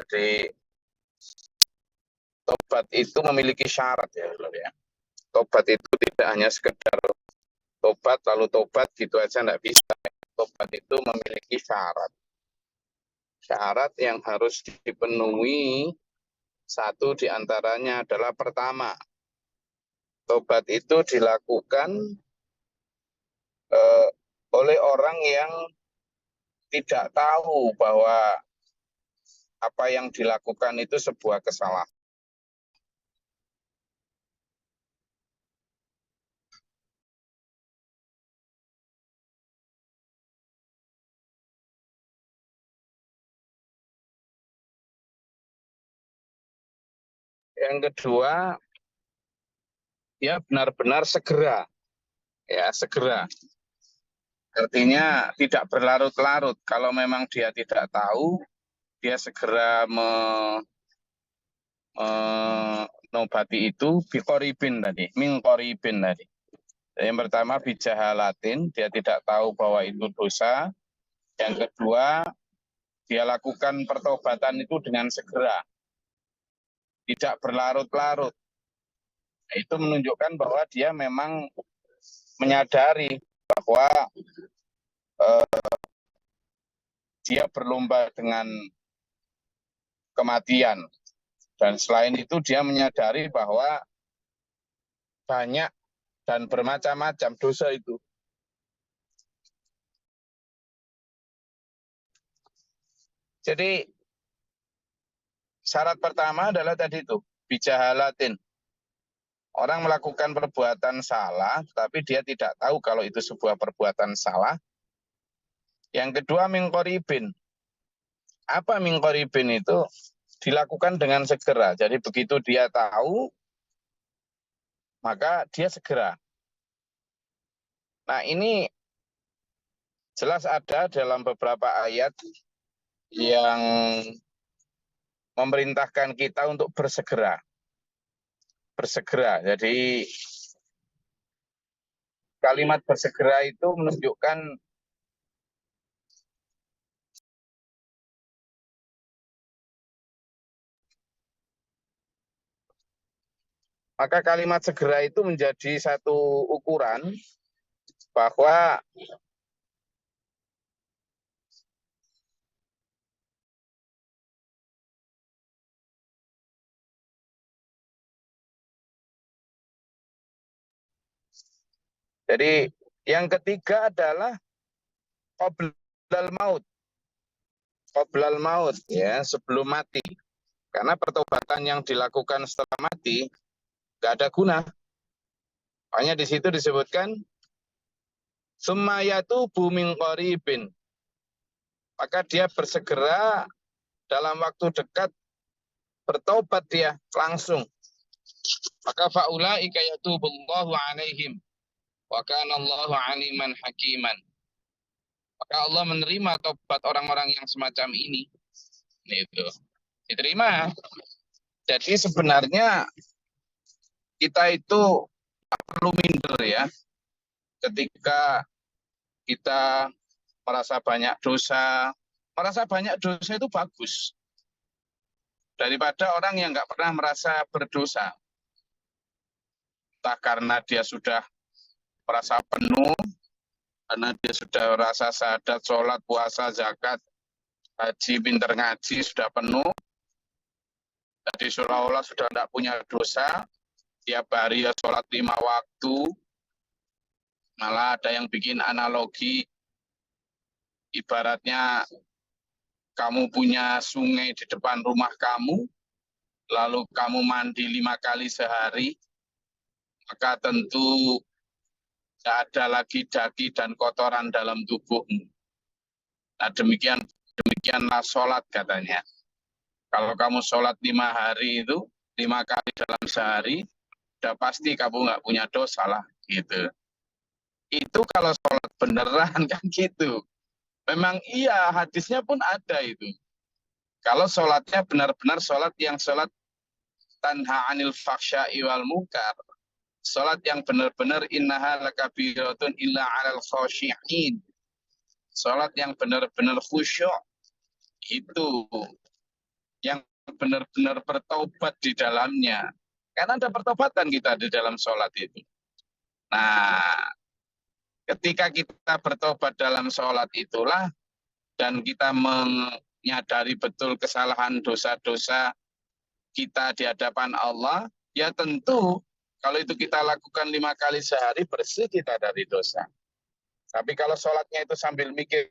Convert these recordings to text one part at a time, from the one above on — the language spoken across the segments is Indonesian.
Jadi tobat itu memiliki syarat ya, ya. Tobat itu tidak hanya sekedar tobat lalu tobat gitu aja enggak bisa. Tobat itu memiliki syarat. Syarat yang harus dipenuhi, satu diantaranya adalah pertama, tobat itu dilakukan oleh orang yang tidak tahu bahwa apa yang dilakukan itu sebuah kesalahan. Yang kedua, ya benar-benar segera, ya segera. Artinya tidak berlarut-larut. Kalau memang dia tidak tahu, dia segera menobati itu biqoribin tadi, min qoribin tadi. Yang pertama bijahalatin, dia tidak tahu bahwa itu dosa. Yang kedua, dia lakukan pertobatan itu dengan segera, tidak berlarut-larut. Itu menunjukkan bahwa dia memang menyadari bahwa dia berlomba dengan kematian. Dan selain itu dia menyadari bahwa banyak dan bermacam-macam dosa itu. Jadi syarat pertama adalah tadi itu, bijahalatin. Orang melakukan perbuatan salah, tapi dia tidak tahu kalau itu sebuah perbuatan salah. Yang kedua, min qoribin. Apa min qoribin itu? Dilakukan dengan segera. Jadi begitu dia tahu, maka dia segera. Nah ini jelas ada dalam beberapa ayat yang memerintahkan kita untuk bersegera. Bersegera. Jadi kalimat bersegera itu menunjukkan maka kalimat segera itu menjadi satu ukuran bahwa jadi yang ketiga adalah qoblal maut. Qoblal maut ya, sebelum mati. Karena pertobatan yang dilakukan setelah mati nggak ada guna. Makanya di situ disebutkan summa yatubu min qaribin. Maka dia bersegera dalam waktu dekat bertobat dia langsung. Maka faulaika yatubullahu alaihim wa kana Allahu aliman hakiman. Maka Allah menerima tobat orang-orang yang semacam ini. Itu diterima. Jadi sebenarnya kita itu perlu minder ya. Ketika kita merasa banyak dosa itu bagus. Daripada orang yang nggak pernah merasa berdosa. Entah karena dia sudah merasa penuh, karena dia sudah merasa syahadat, sholat, puasa, zakat, haji, pinter ngaji, sudah penuh. Jadi seolah-olah sudah tidak punya dosa, tiap hari ya sholat 5 waktu. Malah ada yang bikin analogi, ibaratnya kamu punya sungai di depan rumah kamu, lalu kamu mandi 5 kali sehari, maka tentu tidak ada lagi daki dan kotoran dalam tubuhmu. Nah demikianlah sholat katanya. Kalau kamu sholat 5 hari itu, 5 kali dalam sehari, sudah pasti kamu nggak punya dosa lah, gitu. Itu kalau sholat beneran kan gitu. Memang iya, hadisnya pun ada itu. Kalau sholatnya benar-benar sholat yang sholat tanha anil faksya'i wal munkar. Sholat yang benar-benar innaha lakabiratun illa alal khosyi'in. Sholat yang benar-benar khusyuk. Itu yang benar-benar bertobat di dalamnya. Karena ada pertobatan kita di dalam sholat itu. Nah, ketika kita bertobat dalam sholat itulah, dan kita menyadari betul kesalahan dosa-dosa kita di hadapan Allah, ya tentu kalau itu kita lakukan 5 kali sehari, bersih kita dari dosa. Tapi kalau sholatnya itu sambil mikir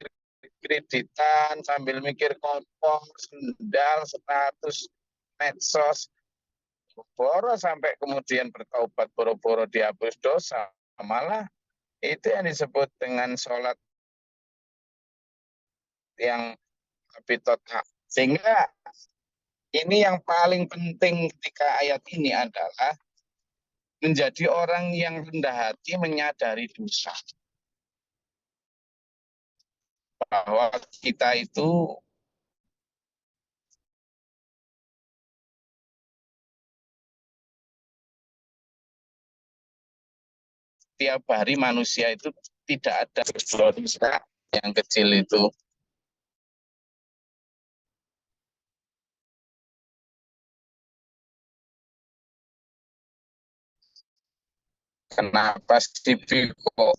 kreditan, sambil mikir kompor, sendal, status, medsos, boro sampai kemudian bertaubat, boro-boro dihapus dosa, malah itu yang disebut dengan sholat yang bitothak. Sehingga ini yang paling penting ketika ayat ini adalah menjadi orang yang rendah hati, menyadari dosa. Bahwa kita itu tiap hari manusia itu tidak ada dosa yang kecil itu. Kenapa sih kok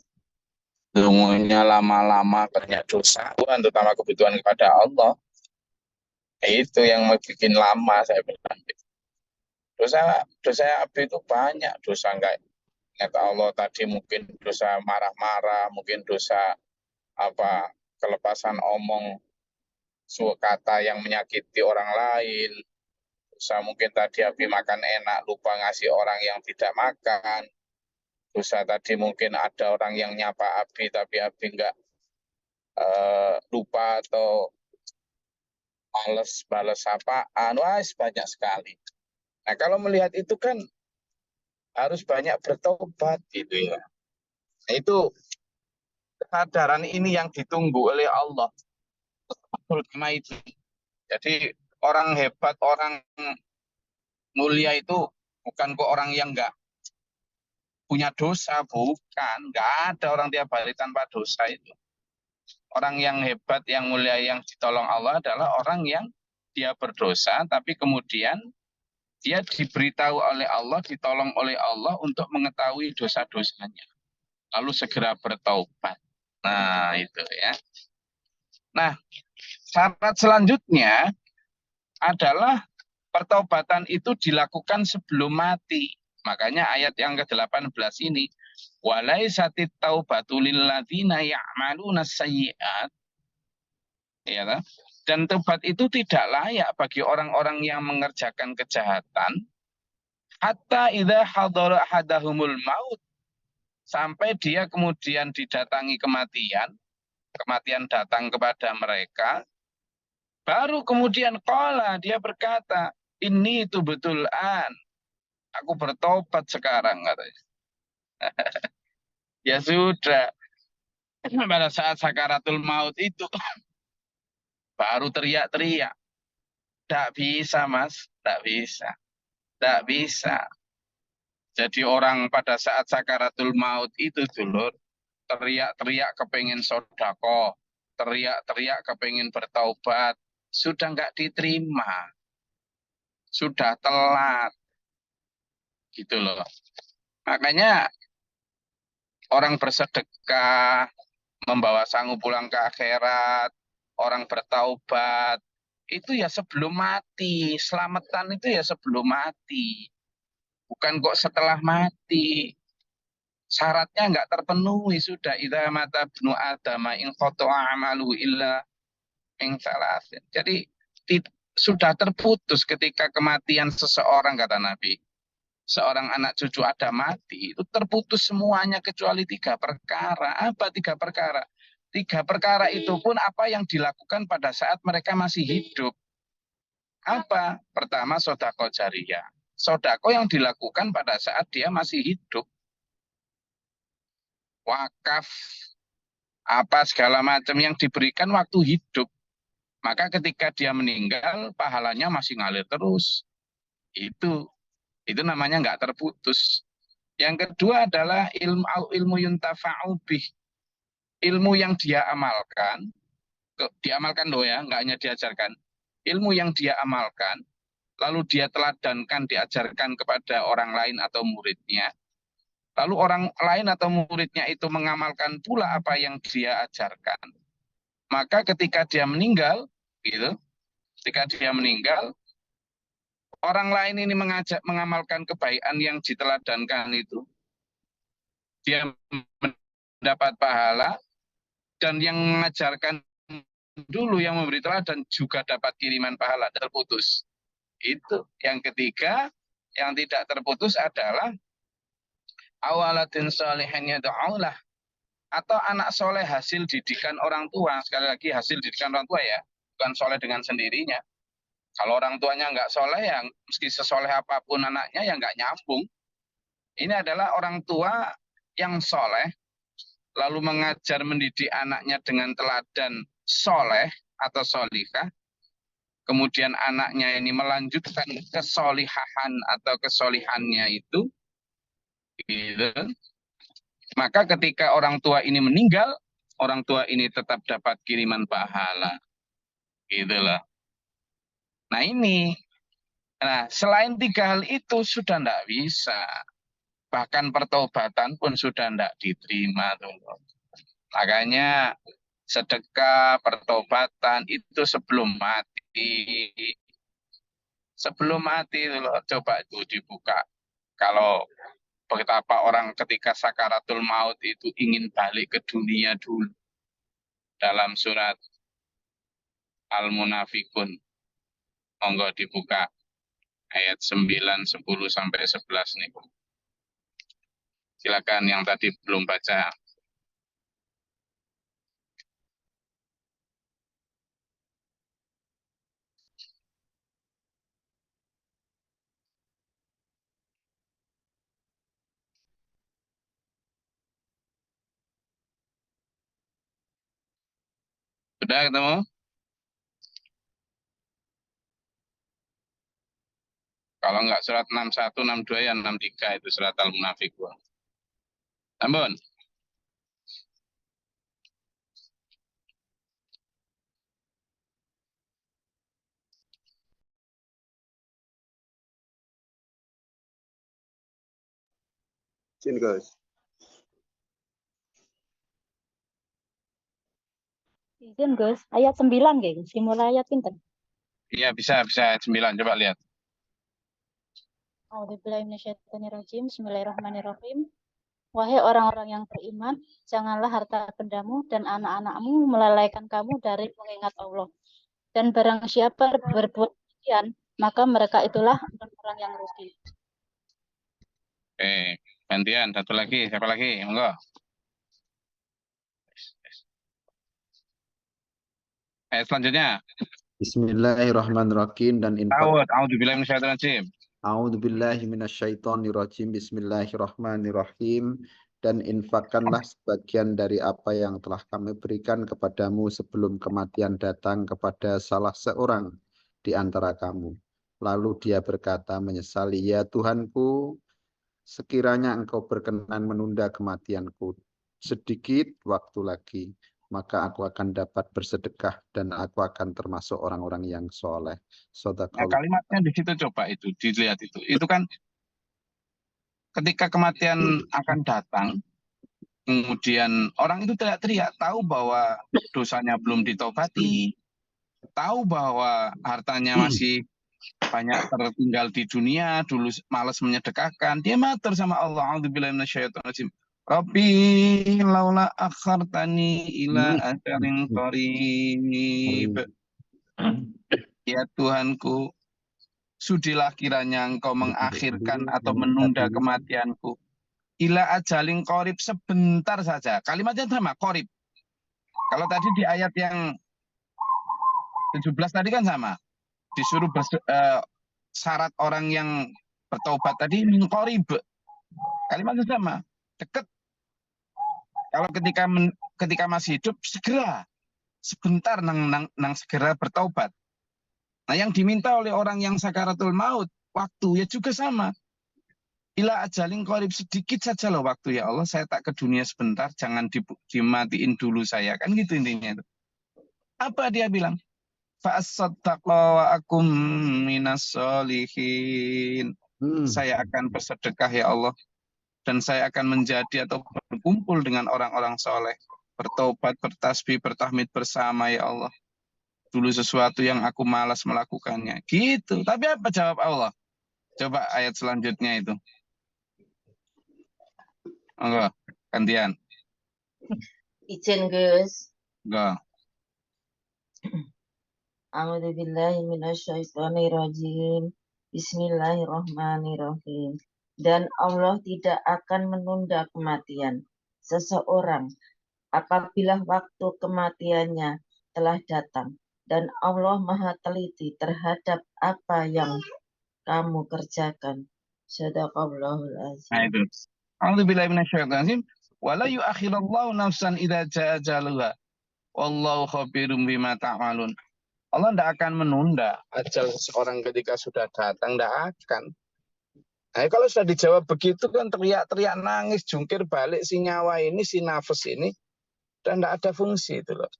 dungunya lama-lama banyak dosa, terutama kebutuhan kepada Allah. Itu yang bikin lama, saya bilang. Dosa dosa Abi itu banyak, dosa enggak ingat Allah tadi, mungkin dosa marah-marah, mungkin dosa apa kelepasan omong kata yang menyakiti orang lain, dosa mungkin tadi Abi makan enak lupa ngasih orang yang tidak makan, dosa tadi mungkin ada orang yang nyapa Abi tapi Abi enggak lupa atau males balas sapaan, wah banyak sekali. Nah kalau melihat itu kan harus banyak bertobat gitu ya. Nah, itu kesadaran ini yang ditunggu oleh Allah. Terutama itu. Jadi orang hebat, orang mulia itu bukan kok orang yang nggak punya dosa, bukan. Nggak ada orang tiap hari tanpa dosa itu. Orang yang hebat, yang mulia, yang ditolong Allah adalah orang yang dia berdosa, tapi kemudian dia diberitahu oleh Allah, ditolong oleh Allah untuk mengetahui dosa-dosanya. Lalu segera bertaubat. Nah, itu ya. Nah, syarat selanjutnya adalah pertobatan itu dilakukan sebelum mati. Makanya ayat yang ke-18 ini, walaisatit taubatu lil ladzina ya'maluna sayyi'at, ya kan? Dan tobat itu tidak layak bagi orang-orang yang mengerjakan kejahatan hatta idza hadara ahadahumul maut, sampai dia kemudian didatangi kematian, kematian datang kepada mereka, baru kemudian qala, dia berkata, ini itu betul aku bertobat sekarang katanya. Ya sudah, pada saat sakaratul maut itu baru teriak-teriak. Tidak bisa mas, tidak bisa. Tidak bisa. Jadi orang pada saat sakaratul maut itu dulur, teriak-teriak kepengen sodako, teriak-teriak kepengen bertaubat, sudah nggak diterima, sudah telat, gitu loh. Makanya orang bersedekah, membawa sangu pulang ke akhirat, orang bertaubat, itu ya sebelum mati. Selamatan itu ya sebelum mati. Bukan kok setelah mati. Syaratnya nggak terpenuhi sudah. Idza mata ibnu adama in qata'a amalu illa min salasin. Jadi sudah terputus ketika kematian seseorang, kata Nabi. Seorang anak cucu ada mati, itu terputus semuanya kecuali 3 perkara. Apa 3 perkara? 3 perkara itu pun apa yang dilakukan pada saat mereka masih hidup. Apa? Pertama, sodako jariyah. Sodako yang dilakukan pada saat dia masih hidup. Wakaf, apa segala macam yang diberikan waktu hidup. Maka ketika dia meninggal, pahalanya masih ngalir terus. Itu namanya nggak terputus. Yang kedua adalah ilmu yuntafa'u bih. Ilmu yang dia amalkan, diamalkan loh ya, nggak hanya diajarkan. Ilmu yang dia amalkan, lalu dia teladankan, diajarkan kepada orang lain atau muridnya. Lalu orang lain atau muridnya itu mengamalkan pula apa yang dia ajarkan. Maka ketika dia meninggal, gitu, ketika dia meninggal, orang lain ini mengamalkan kebaikan yang diteladankan itu, dia mendapat pahala, dan yang mengajarkan dulu yang memberi teladan juga dapat kiriman pahala, terputus. Itu yang ketiga, yang tidak terputus adalah awalatin solehnya do'aulah, atau anak soleh hasil didikan orang tua. Sekali lagi hasil didikan orang tua ya, bukan soleh dengan sendirinya. Kalau orang tuanya nggak soleh, ya meski sesoleh apapun anaknya ya nggak nyambung. Ini adalah orang tua yang soleh, lalu mengajar mendidik anaknya dengan teladan soleh atau solihah, kemudian anaknya ini melanjutkan kesolihahan atau kesolihannya itu, gitu. Maka ketika orang tua ini meninggal, orang tua ini tetap dapat kiriman pahala, gitu loh. Nah ini, nah selain tiga hal itu sudah tidak bisa, bahkan pertobatan pun sudah tidak diterima tuh. Makanya sedekah, pertobatan itu sebelum mati. Sebelum mati loh, coba itu dibuka. Kalau betapa orang ketika sakaratul maut itu ingin balik ke dunia dulu. Dalam surat Al-Munafikun. Monggo dibuka ayat 9, 10 sampai 11 nih. Silakan yang tadi belum baca. Sudah ketemu? Kalau enggak surat 61, 62 ya 63 itu surat Al-Munafikun. Ampun. Sini guys. Izin Gus, ayat 9 geng, simulai ayat pinten. Iya bisa ayat 9, coba lihat. A'udzubillahiminasyaitonirrajim, bismillahirrahmanirrahim. Wahai orang-orang yang beriman, janganlah harta bendamu dan anak-anakmu melalaikan kamu dari mengingat Allah. Dan barang siapa berbuat demikian, maka mereka itulah orang-orang yang rugi. Oke, gantian satu lagi, siapa lagi? Monggo. Ayat selanjutnya. Bismillahirrahmanirrahim dan infak. A'udzubillahiminasyaitonirrajim. A'udzubillahi minasyaitonirrajim. Bismillahirrahmanirrahim. Dan infakkanlah sebagian dari apa yang telah kami berikan kepadamu sebelum kematian datang kepada salah seorang di antara kamu. Lalu dia berkata menyesali, ya Tuhanku, sekiranya engkau berkenan menunda kematianku sedikit waktu lagi, maka aku akan dapat bersedekah dan aku akan termasuk orang-orang yang soleh. Nah, kalimatnya di situ coba itu dilihat itu. Itu kan ketika kematian akan datang, kemudian orang itu teriak-teriak, tahu bahwa dosanya belum ditobati, tahu bahwa hartanya masih banyak tertinggal di dunia, dulu malas menyedekahkan, dia matur sama Allah. A'udzubillahi minasyaitonirrajim. Rabbi laula akhartani ila ajalin qarib. Ya Tuhanku, sudilah kiranya engkau mengakhirkan atau menunda kematianku. Ila ajalin qarib, sebentar saja. Kalimatnya sama, qarib. Kalau tadi di ayat yang 17 tadi kan sama. Disuruh syarat orang yang bertobat tadi min qarib. Kalimatnya sama, dekat. Kalau ketika masih hidup, segera, sebentar nang segera bertobat. Nah, yang diminta oleh orang yang sakaratul maut, waktu ya juga sama. Ila ajalin qarib, sedikit saja loh waktu ya Allah, saya tak ke dunia sebentar, jangan dimatiin dulu saya, kan gitu intinya itu. Apa dia bilang? Fa'asaddaqa wa akum minas solihin. Saya akan bersedekah ya Allah, dan saya akan menjadi atau berkumpul dengan orang-orang soleh, bertobat, bertasbih, bertahmid bersama ya Allah. Dulu sesuatu yang aku malas melakukannya. Gitu. Tapi apa jawab Allah? Coba ayat selanjutnya itu. Enggak, gantian. Izin Gus. Enggak. A'udzubillahi minasyaitonirrajim. Bismillahirrahmanirrahim. Dan Allah tidak akan menunda kematian seseorang apabila waktu kematiannya telah datang. Dan Allah Maha teliti terhadap apa yang kamu kerjakan. Sadaqallahul azim. Nah itu. A'udzubillahi minasyaitonir rajim. Wala yu'akhirallahu nafsan idza jaa ajaluha. Wallahu khabirum bima ta'malun. Allah tidak akan menunda ajal seseorang ketika sudah datang, tidak akan. Nah, kalau sudah dijawab begitu kan teriak-teriak nangis, jungkir balik si nyawa ini, si nafas ini, dan tidak ada fungsi itu loh.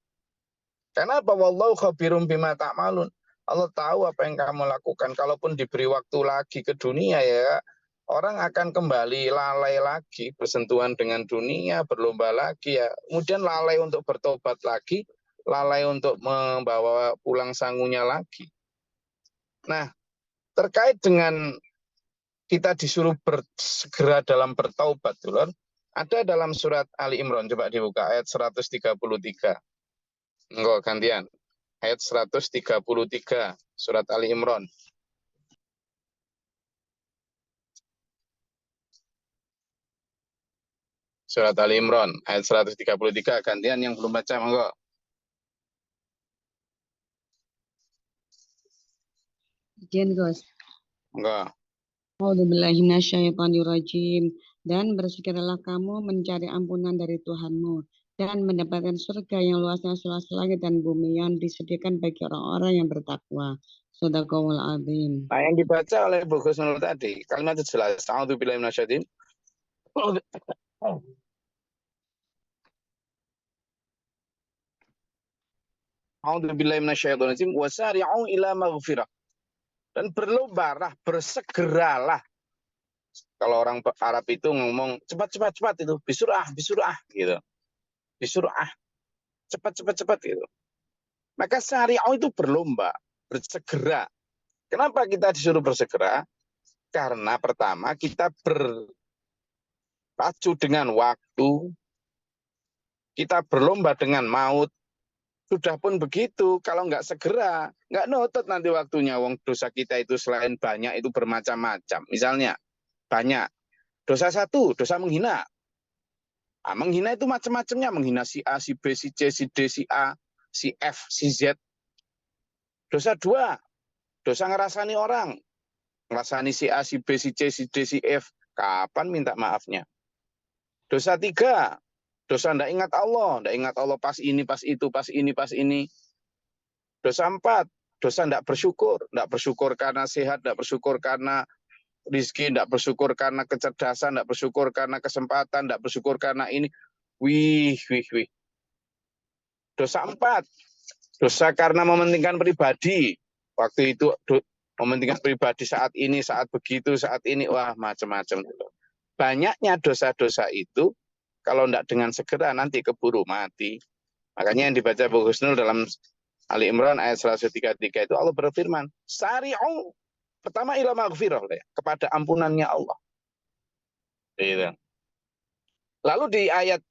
Karena apa? Wallahu khabirum bima ta'malun. Allah tahu apa yang kamu lakukan. Kalaupun diberi waktu lagi ke dunia ya, orang akan kembali lalai lagi bersentuhan dengan dunia, berlomba lagi ya. Kemudian lalai untuk bertobat lagi, lalai untuk membawa pulang sangunya lagi. Nah, terkait dengan kita disuruh segera dalam bertaubat, Dulur, ada dalam surat Ali Imran, coba dibuka ayat 133. Enggak, gantian. Ayat 133, surat Ali Imran. Surat Ali Imran, ayat 133, gantian yang belum baca, monggo. Izin Gus. Enggak. A'udzubillahi minasyaitonirrajim. Dan bersegeralah kamu mencari ampunan dari Tuhanmu dan mendapatkan surga yang luasnya seluas langit dan bumi yang disediakan bagi orang-orang yang bertakwa. Shadaqallahul azim. Nah, yang dibaca oleh Bu Husnul tadi, kalimat itu jelas. A'udzubillahi minasyaitonir rajim. A'udzubillahi minasyaitonir rajim. Wasari'u ila maghfirah. Dan berlombalah, bersegeralah. Kalau orang Arab itu ngomong cepat itu, bisurah gitu. Bisurah. Cepat gitu. Maka syari'ah itu berlomba, bersegera. Kenapa kita disuruh bersegera? Karena pertama kita berpacu dengan waktu, kita berlomba dengan maut. Sudah pun begitu, kalau nggak segera, nggak notot nanti waktunya. Wong dosa kita itu selain banyak itu bermacam-macam. Misalnya banyak. Dosa satu, dosa menghina. Nah, menghina itu macam-macamnya. Menghina si A, si B, si C, si D, si A, si F, si Z. Dosa dua, dosa ngerasani orang. Ngerasani si A, si B, si C, si D, si F. Kapan minta maafnya? Dosa tiga, dosa ndak ingat Allah pas ini, pas itu, pas ini. Dosa empat, dosa ndak bersyukur karena sehat, ndak bersyukur karena rizki, ndak bersyukur karena kecerdasan, ndak bersyukur karena kesempatan, ndak bersyukur karena ini. Wih. Dosa empat, dosa karena mementingkan pribadi. Waktu itu mementingkan pribadi saat ini, saat begitu, saat ini, wah macam-macam. Banyaknya dosa-dosa itu kalau tidak dengan segera nanti keburu mati. Makanya yang dibaca Bu Husnul dalam Ali Imran ayat 133 itu Allah berfirman, sari'u, pertama ila maghfirah, kepada ampunannya Allah. Gitu. Lalu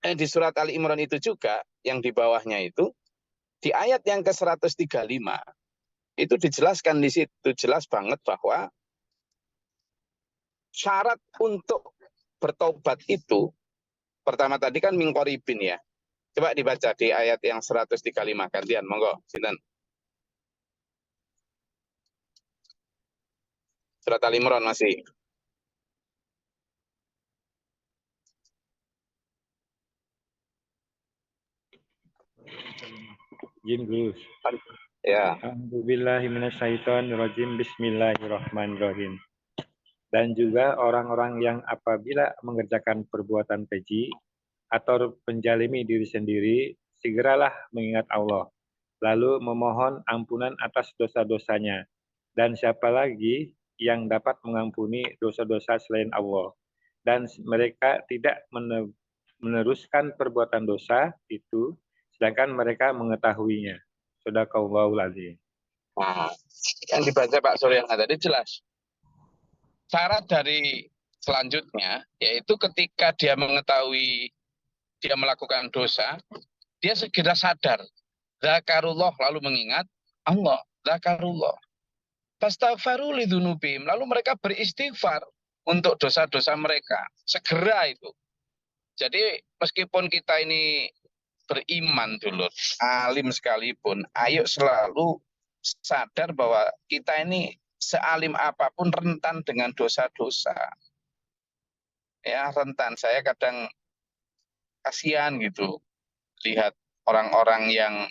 di surat Ali Imran itu juga yang di bawahnya itu di ayat yang ke-135 itu dijelaskan di situ jelas banget bahwa syarat untuk bertobat itu pertama tadi kan min qaribin ya. Coba dibaca di ayat yang 135 gantian, monggo, sinten. Surat Al Imran masih. Izin Gus. Ya. A'udzubillahi minasyaitonirrajim. Bismillahirrahmanirrahim. Dan juga orang-orang yang apabila mengerjakan perbuatan keji atau penjalimi diri sendiri, segeralah mengingat Allah lalu memohon ampunan atas dosa-dosanya. Dan siapa lagi yang dapat mengampuni dosa-dosa selain Allah? Dan mereka tidak meneruskan perbuatan dosa itu, sedangkan mereka mengetahuinya. Shadaqallahul Azim. Nah, yang dibaca Pak Suryana tadi jelas. Syarat dari selanjutnya yaitu ketika dia mengetahui dia melakukan dosa, dia segera sadar. Zakarullah, lalu mengingat Allah. Zakarullah. Fastaghfaru lidzunubihim, lalu mereka beristighfar untuk dosa-dosa mereka. Segera itu. Jadi meskipun kita ini beriman dulu, alim sekalipun, ayo selalu sadar bahwa kita ini sealim apapun rentan dengan dosa-dosa. Ya, rentan. Saya kadang kasihan gitu lihat orang-orang yang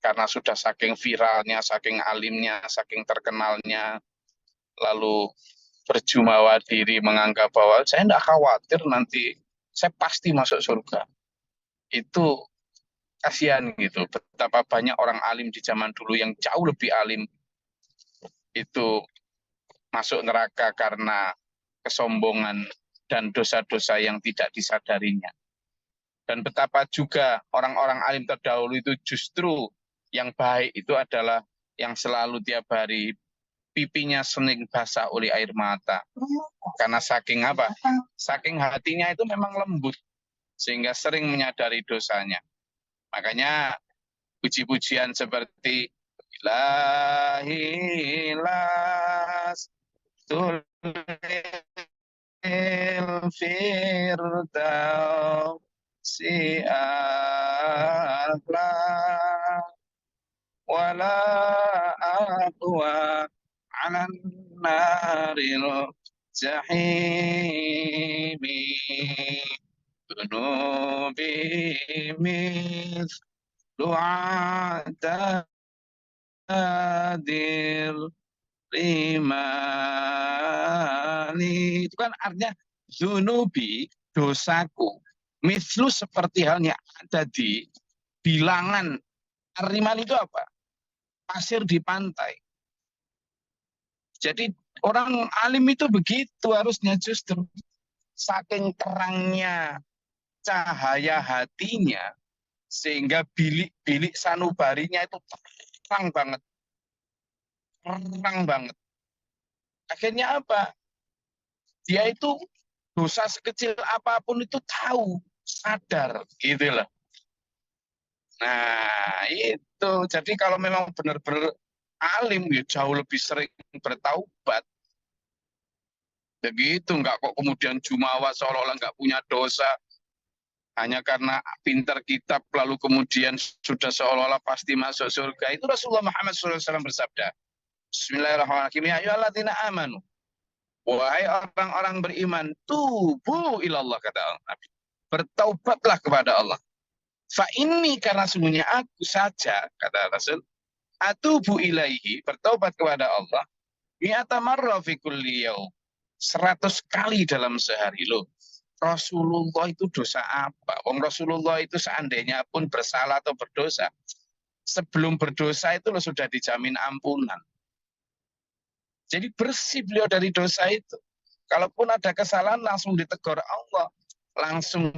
karena sudah saking viralnya, saking alimnya, saking terkenalnya, lalu berjumawa diri menganggap bahwa saya tidak khawatir nanti saya pasti masuk surga. Itu kasihan gitu. Betapa banyak orang alim di zaman dulu yang jauh lebih alim itu masuk neraka karena kesombongan dan dosa-dosa yang tidak disadarinya. Dan betapa juga orang-orang alim terdahulu itu justru yang baik itu adalah yang selalu tiap hari pipinya sening basah oleh air mata. Karena saking apa? Saking hatinya itu memang lembut. Sehingga sering menyadari dosanya. Makanya puji-pujian seperti Ilahilas Tulil Firdaus si akhlak wala aqwa ala naril jahimi dunubi mithlu adil rimani. Itu kan artinya zunubi, dosaku, mislu seperti halnya ada di bilangan. Rimal itu apa? Pasir di pantai. Jadi orang alim itu begitu harusnya, justru saking terangnya cahaya hatinya sehingga bilik-bilik sanubarinya itu terang banget. Terang banget. Akhirnya apa? Dia itu dosa sekecil apapun itu tahu, sadar, gitu loh. Nah, itu. Jadi kalau memang benar-benar alim, ya jauh lebih sering bertaubat. Begitu, enggak kok kemudian jumawa seolah-olah enggak punya dosa. Hanya karena pintar kitab, lalu kemudian sudah seolah-olah pasti masuk surga. Itu Rasulullah Muhammad SAW bersabda. Bismillahirrahmanirrahim. Ya ayyuhalladzina amanu. Wahai orang-orang beriman, tubu ilallah, kata Nabi. Bertaubatlah kepada Allah. Fa ini karena sungguhnya aku saja, kata Rasul, atubu ilaihi, bertaubat kepada Allah, mi'ata marra fi kulli yaum, 100 kali dalam sehari. Loh, Rasulullah itu dosa apa? Wong Rasulullah itu seandainya pun bersalah atau berdosa, sebelum berdosa itu loh sudah dijamin ampunan. Jadi bersih beliau dari dosa itu. Kalaupun ada kesalahan langsung ditegur Allah, langsung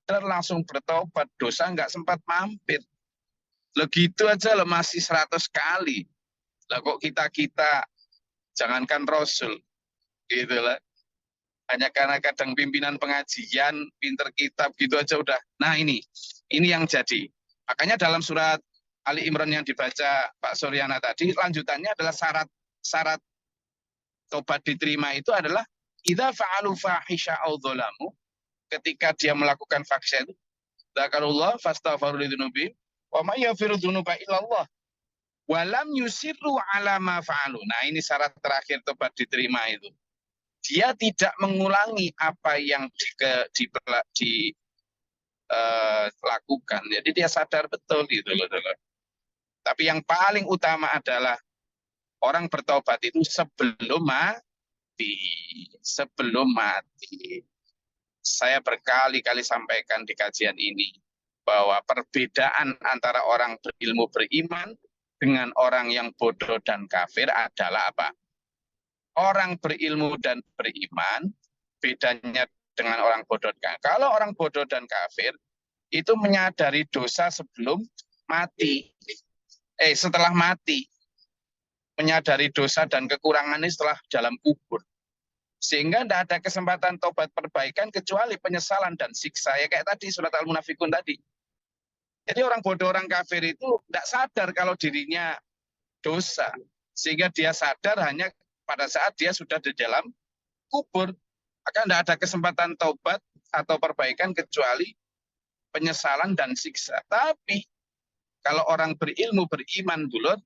langsung bertobat, dosa nggak sempat mampir. Lo gitu aja lo masih 100 kali. Lah kok kita jangankan Rasul, gitu lah. Hanya karena kadang pimpinan pengajian, pinter kitab gitu aja udah. Nah ini yang jadi. Makanya dalam surat Ali Imran yang dibaca Pak Suryana tadi, lanjutannya adalah syarat tobat diterima itu adalah idza fa'alu fahisha aw dzalamu, ketika dia melakukan fahisha itu, zakarullah fastaghfiru lidzunubihim wa may yaghfiru dzunuba illallah wa lam yusirru ala ma fa'alu. Nah, ini syarat terakhir tobat diterima itu. Dia tidak mengulangi apa yang dilakukan. Jadi dia sadar betul gitu loh. Tapi yang paling utama adalah orang bertobat itu sebelum mati. Sebelum mati. Saya berkali-kali sampaikan di kajian ini bahwa perbedaan antara orang berilmu beriman dengan orang yang bodoh dan kafir adalah apa? Orang berilmu dan beriman, bedanya dengan orang bodoh dan kafir. Kalau orang bodoh dan kafir, itu menyadari dosa sebelum mati. Setelah mati. Menyadari dosa dan kekurangannya setelah dalam kubur. Sehingga tidak ada kesempatan tobat perbaikan kecuali penyesalan dan siksa. Ya kayak tadi surat Al-Munafikun tadi. Jadi orang bodoh, orang kafir itu tidak sadar kalau dirinya dosa. Sehingga dia sadar hanya pada saat dia sudah di dalam kubur. Maka tidak ada kesempatan tobat atau perbaikan kecuali penyesalan dan siksa. Tapi kalau orang berilmu, beriman dulu,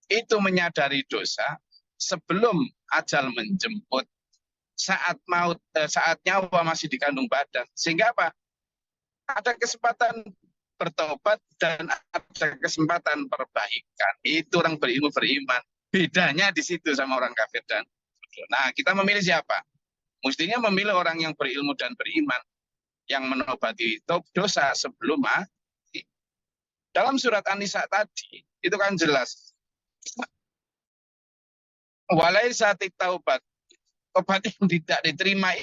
itu menyadari dosa sebelum ajal menjemput. Saat nyawa masih dikandung badan. Sehingga apa? Ada kesempatan bertobat dan ada kesempatan perbaikan. Itu orang berilmu beriman. Bedanya di situ sama orang kafir dan bodoh. Nah, kita memilih siapa? Mestinya memilih orang yang berilmu dan beriman, yang menobati dosa sebelum mati. Dalam surat An-Nisa tadi, itu kan jelas. Walaisati taubat. Tobat yang tidak diterima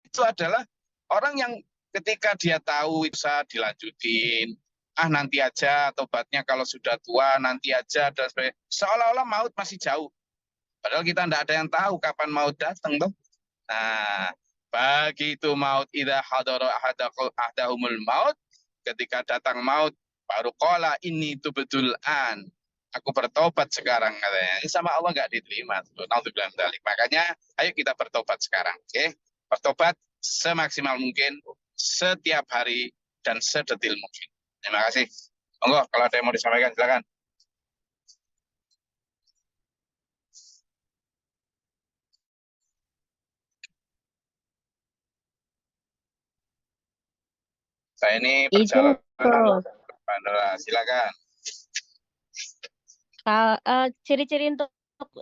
itu adalah orang yang ketika dia tahu bisa dilanjutin, nanti aja tobatnya kalau sudah tua, nanti aja, dan sebagainya. Seolah-olah maut masih jauh. Padahal kita tidak ada yang tahu kapan maut datang. Nah, bagi itu maut idza hadara ahadahumul maut, ketika datang maut, baru qala ini itu betul aku bertobat sekarang katanya. Ini sama Allah nggak diterima. Makanya ayo kita bertobat sekarang. Oke? Bertobat semaksimal mungkin, setiap hari, dan sedetil mungkin. Terima kasih. Monggo kalau ada yang mau disampaikan silakan. Saya ini Izin, perjalanan. Gus. Silakan. Ciri-ciri untuk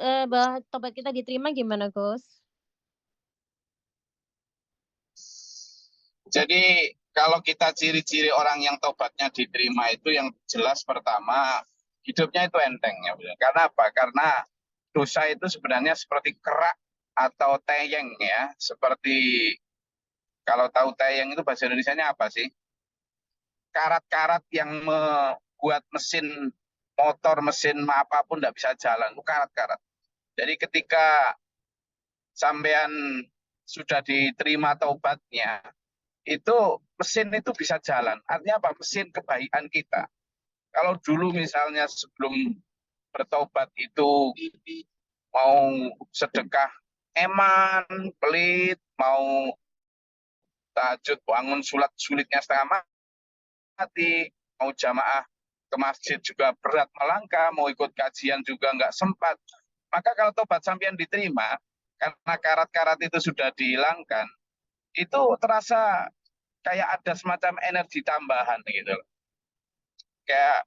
bahwa tobat kita diterima gimana, Gus? Jadi kalau kita ciri-ciri orang yang tobatnya diterima itu yang jelas pertama hidupnya itu enteng ya. Karena apa? Karena dosa itu sebenarnya seperti kerak atau teyeng ya. Seperti kalau tahu teyeng itu bahasa Indonesianya apa sih? Karat-karat yang membuat mesin motor, mesin apapun tidak bisa jalan, itu karat-karat. Jadi ketika sampean sudah diterima taubatnya, itu mesin itu bisa jalan. Artinya apa? Mesin kebaikan kita. Kalau dulu misalnya sebelum bertobat itu mau sedekah eman, pelit, mau tahajud bangun sulitnya setengah mati, mau jamaah ke masjid juga berat melangkah, mau ikut kajian juga nggak sempat. Maka kalau tobat sampean diterima, karena karat-karat itu sudah dihilangkan, itu terasa kayak ada semacam energi tambahan gitu. Kayak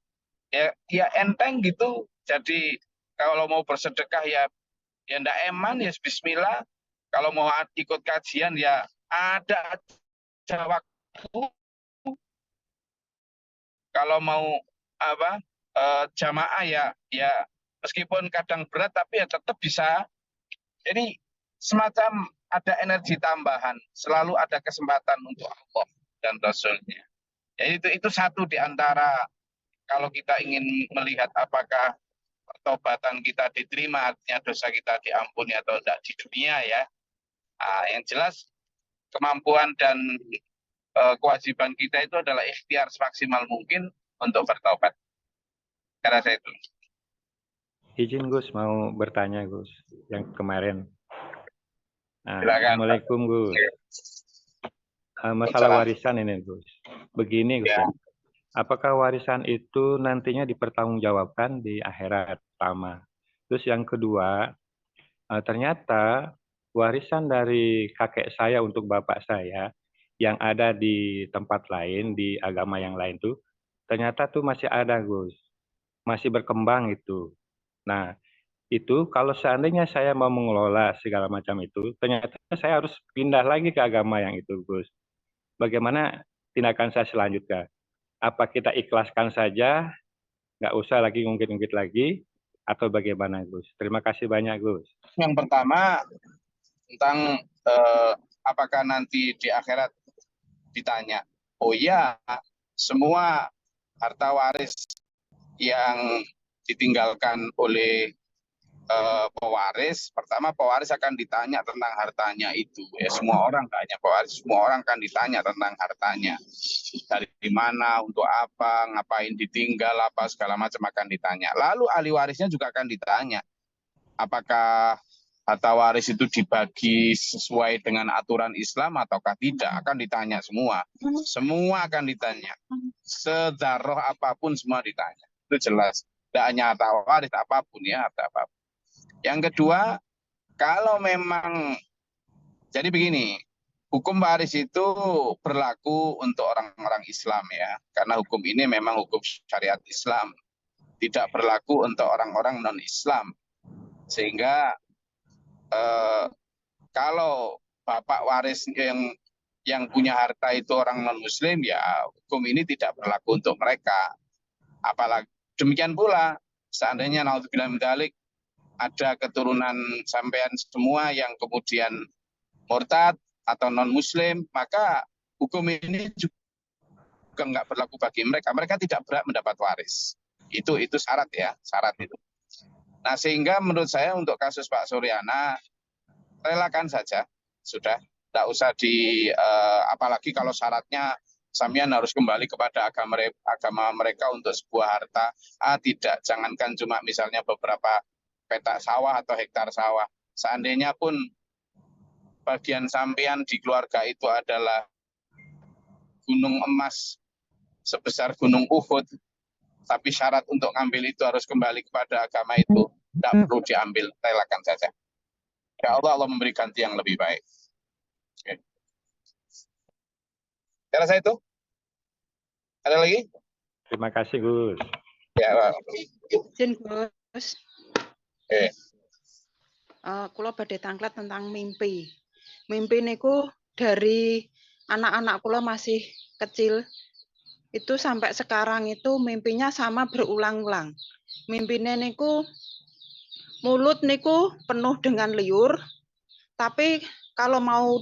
ya enteng gitu. Jadi kalau mau bersedekah ya ndak eman ya bismillah. Kalau mau ikut kajian ya ada waktu. Kalau mau jamaah ya meskipun kadang berat tapi ya tetap bisa. Jadi semacam ada energi tambahan, selalu ada kesempatan untuk Allah dan Rasul-Nya. Ya, itu satu di antara kalau kita ingin melihat apakah pertobatan kita diterima, artinya dosa kita diampuni atau tidak di dunia ya. Yang jelas kemampuan dan kewajiban kita itu adalah ikhtiar semaksimal mungkin untuk bertobat. Karena saya itu. Izin Gus mau bertanya Gus yang kemarin. Silakan. Assalamualaikum Gus. Masalah warisan ini Gus. Begini Gus ya. Apakah warisan itu nantinya dipertanggungjawabkan di akhirat pertama? Terus yang kedua, ternyata warisan dari kakek saya untuk bapak saya yang ada di tempat lain, di agama yang lain tuh, ternyata tuh masih ada Gus. Masih berkembang itu. Nah, itu kalau seandainya saya mau mengelola segala macam itu, ternyata saya harus pindah lagi ke agama yang itu, Gus. Bagaimana tindakan saya selanjutnya? Apa kita ikhlaskan saja, nggak usah lagi ngungkit-ngungkit lagi, atau bagaimana Gus? Terima kasih banyak Gus. Yang pertama tentang apakah nanti di akhirat ditanya. Oh iya, semua harta waris yang ditinggalkan oleh pewaris, pertama pewaris akan ditanya tentang hartanya itu. Ya, semua orang tanya pewaris, semua orang akan ditanya tentang hartanya. Dari mana, untuk apa, ngapain ditinggal, apa segala macam akan ditanya. Lalu ahli warisnya juga akan ditanya. Apakah harta waris itu dibagi sesuai dengan aturan Islam ataukah tidak? Akan ditanya semua. Semua akan ditanya. Sedaroh apapun semua ditanya. Itu jelas. Tidak hanya harta waris, apapun ya, harta apapun. Yang kedua, kalau memang, jadi begini, hukum waris itu berlaku untuk orang-orang Islam ya, karena hukum ini memang hukum syariat Islam, tidak berlaku untuk orang-orang non-Islam. Sehingga kalau bapak waris yang punya harta itu orang non-Muslim, ya hukum ini tidak berlaku untuk mereka. Apalagi demikian pula, seandainya naudzubillah min dzalik, ada keturunan sampean semua yang kemudian murtad atau non-muslim, maka hukum ini juga nggak berlaku bagi mereka. Mereka tidak berhak mendapat waris. Itu syarat ya, syarat itu. Nah, sehingga menurut saya untuk kasus Pak Suryana, relakan saja, sudah. Tidak usah apalagi kalau syaratnya sampean harus kembali kepada agama mereka untuk sebuah harta. Tidak, jangankan cuma misalnya beberapa petak sawah atau hektar sawah. Seandainya pun bagian sampean di keluarga itu adalah gunung emas sebesar gunung Uhud, tapi syarat untuk ngambil itu harus kembali kepada agama itu, tidak perlu diambil, relakan saja. Ya Allah memberi ganti yang lebih baik. Oke. Saya rasa itu. Ada lagi? Terima kasih Gus. Ya, Pak. Izin Gus. Oke. Kula badhe tanglet tentang mimpi. Mimpi niku dari anak-anak kula masih kecil itu sampai sekarang itu mimpinya sama berulang-ulang. Mimpine niku mulut niku penuh dengan liur, tapi kalau mau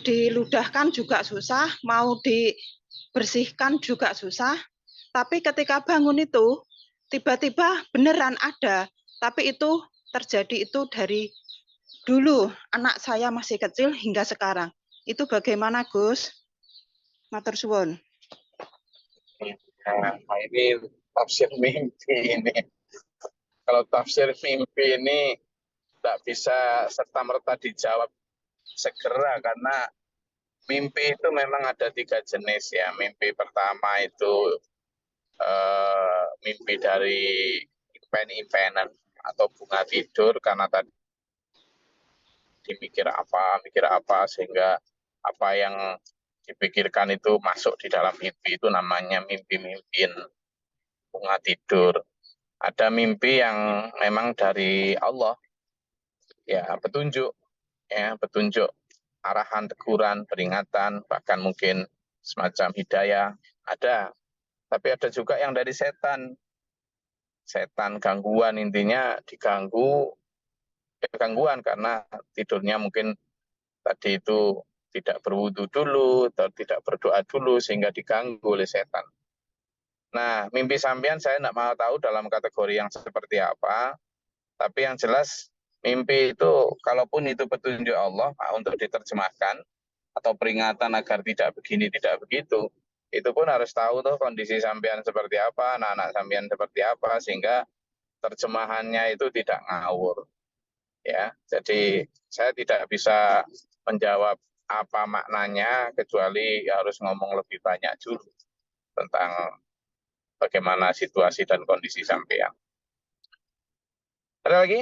diludahkan juga susah, mau dibersihkan juga susah. Tapi ketika bangun itu tiba-tiba beneran ada, tapi itu terjadi itu dari dulu anak saya masih kecil hingga sekarang. Itu bagaimana Gus? Matur suwun. Nah, ini tafsir mimpi ini. Kalau tafsir mimpi ini tidak bisa serta-merta dijawab segera, karena mimpi itu memang ada 3 jenis ya. Mimpi pertama itu mimpi dari event-eventan atau bunga tidur, karena tadi mikir apa sehingga apa yang dipikirkan itu masuk di dalam mimpi, itu namanya mimpi-mimpin bunga tidur. Ada mimpi yang memang dari Allah, ya petunjuk, arahan, teguran, peringatan, bahkan mungkin semacam hidayah, ada. Tapi ada juga yang dari setan, gangguan, intinya diganggu, gangguan karena tidurnya mungkin tadi itu tidak berwudu dulu atau tidak berdoa dulu sehingga diganggu oleh setan. Nah, mimpi sampean saya tidak mau tahu dalam kategori yang seperti apa, tapi yang jelas mimpi itu kalaupun itu petunjuk Allah untuk diterjemahkan atau peringatan agar tidak begini, tidak begitu, itu pun harus tahu tuh kondisi sampean seperti apa, anak-anak sampean seperti apa, sehingga terjemahannya itu tidak ngawur. Ya, jadi saya tidak bisa menjawab apa maknanya kecuali harus ngomong lebih banyak dulu tentang bagaimana situasi dan kondisi sampean. Ada lagi?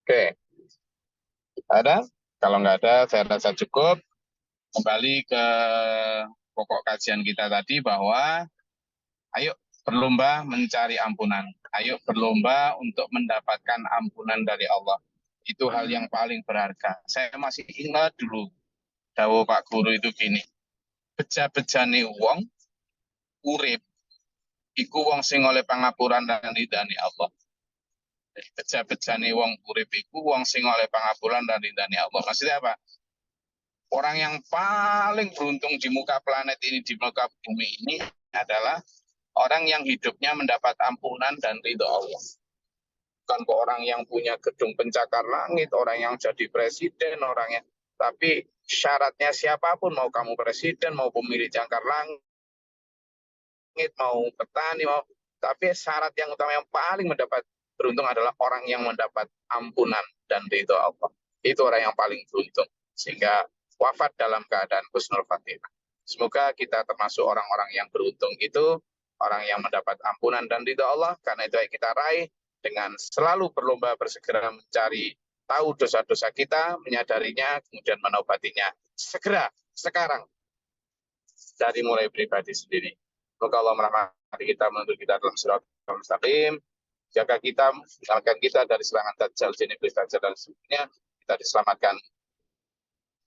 Oke. Ada? Kalau nggak ada, saya rasa cukup. Kembali ke pokok kajian kita tadi bahwa ayo berlomba mencari ampunan. Ayo berlomba untuk mendapatkan ampunan dari Allah. Itu hal yang paling berharga. Saya masih ingat dulu dawuh Pak Guru itu gini. Beja-bejane wong urip iku wong sing oleh pangapuran dan ridhani Allah. Beja-bejane wong urip iku wong sing oleh pangapuran dan ridhani Allah. Maksudnya apa? Orang yang paling beruntung di muka planet ini, di muka bumi ini adalah orang yang hidupnya mendapat ampunan dan ridho Allah. Bukan ke orang yang punya gedung pencakar langit, orang yang jadi presiden, orang yang, tapi syaratnya siapapun, mau kamu presiden, mau pemilik jangkar langit, mau petani, mau, tapi syarat yang utama yang paling mendapat beruntung adalah orang yang mendapat ampunan dan ridho Allah. Itu orang yang paling beruntung, sehingga wafat dalam keadaan husnul khatimah. Semoga kita termasuk orang-orang yang beruntung itu, orang yang mendapat ampunan dan ridho Allah. Karena itu kita raih dengan selalu berlomba bersegera mencari tahu dosa-dosa kita, menyadarinya, kemudian menobatinya segera, sekarang, dari mulai pribadi sendiri. Semoga Allah merahmati kita, menuntut kita dalam siratal mustaqim, jaga kita, selamatkan kita dari serangan dajjal, jin iblis, dajjal dan sebagainya. Kita diselamatkan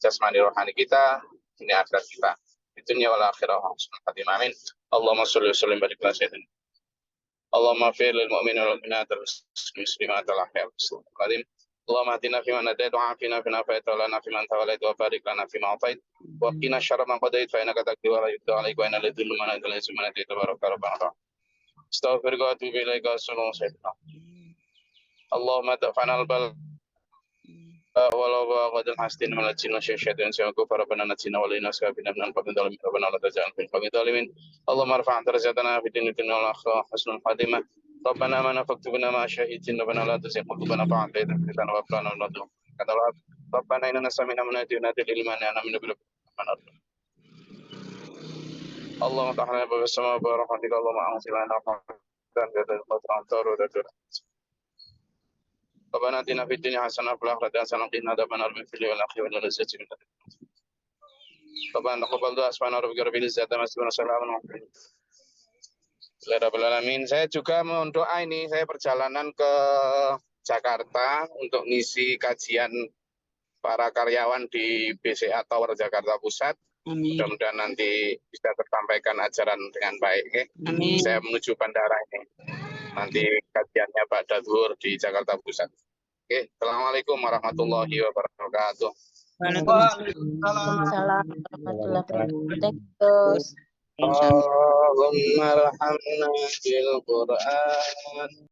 jasmani rohani kita, ini akhirat kita. Di dunia wal akhirah. Amin. Allahumma sholli wa sallim wa barik ala sayyidina. Allahumma fir lil mu'minin wal mu'minat wal muslimat wal ahya wal qadim. Allahumma hadina fi man hadait wa afina fi ma fa'ait wa lana fi man tawallait wa barik lana fi ma afait wa qina syarra ma qadait fa innaka taqdi wa la yuqda alayka wa inna la dhillu man adla isman ati tabaraka rabbana. Astaghfiruka wa atubu ilaika sallallahu alaihi wasallam. Allahumma dafa'na al-bal walau qadal hastin malajin syaitan syai'ku farabana najina walina sabina min al-fadl min rabbana la taj'al fil qadalimin. Allahumma rfa' darajatana fid dunya wal akhirah husnul khatimah. Rabbana ma nafaktubna ma syahidin rabbana la tuzigh qulubana ba'da idh hadaytana wa hab lana min ladunka rahmatan. Rabbana inna sami'na munadiyan yunadi lil imani an aminu bil Allahumma ta'ala bi as-sama'i wa rahmatika Allahumma anzil lana rahmatan wa rahmatan. Rabbana atina fid dunya hasanah wa fil akhirati hasanah wa qina adzabannar min fil wal akhirati wa lazzati min Rabbana taqabbal du'a subhana rabbika rabbil izzati amma yasifun wa salamun alal alamin. Saya juga mohon doa ini, saya perjalanan ke Jakarta untuk ngisi kajian para karyawan di BCA Tower Jakarta Pusat. Mudah-mudahan nanti bisa tersampaikan ajaran dengan baik. Okay? Saya menuju bandara ini. Nanti kajiannya pada zuhur di Jakarta Pusat. Oke, Assalamualaikum warahmatullahi wabarakatuh. Waalaikumsalam warahmatullahi wabarakatuh. Allahumma arhamna bil Qur'an.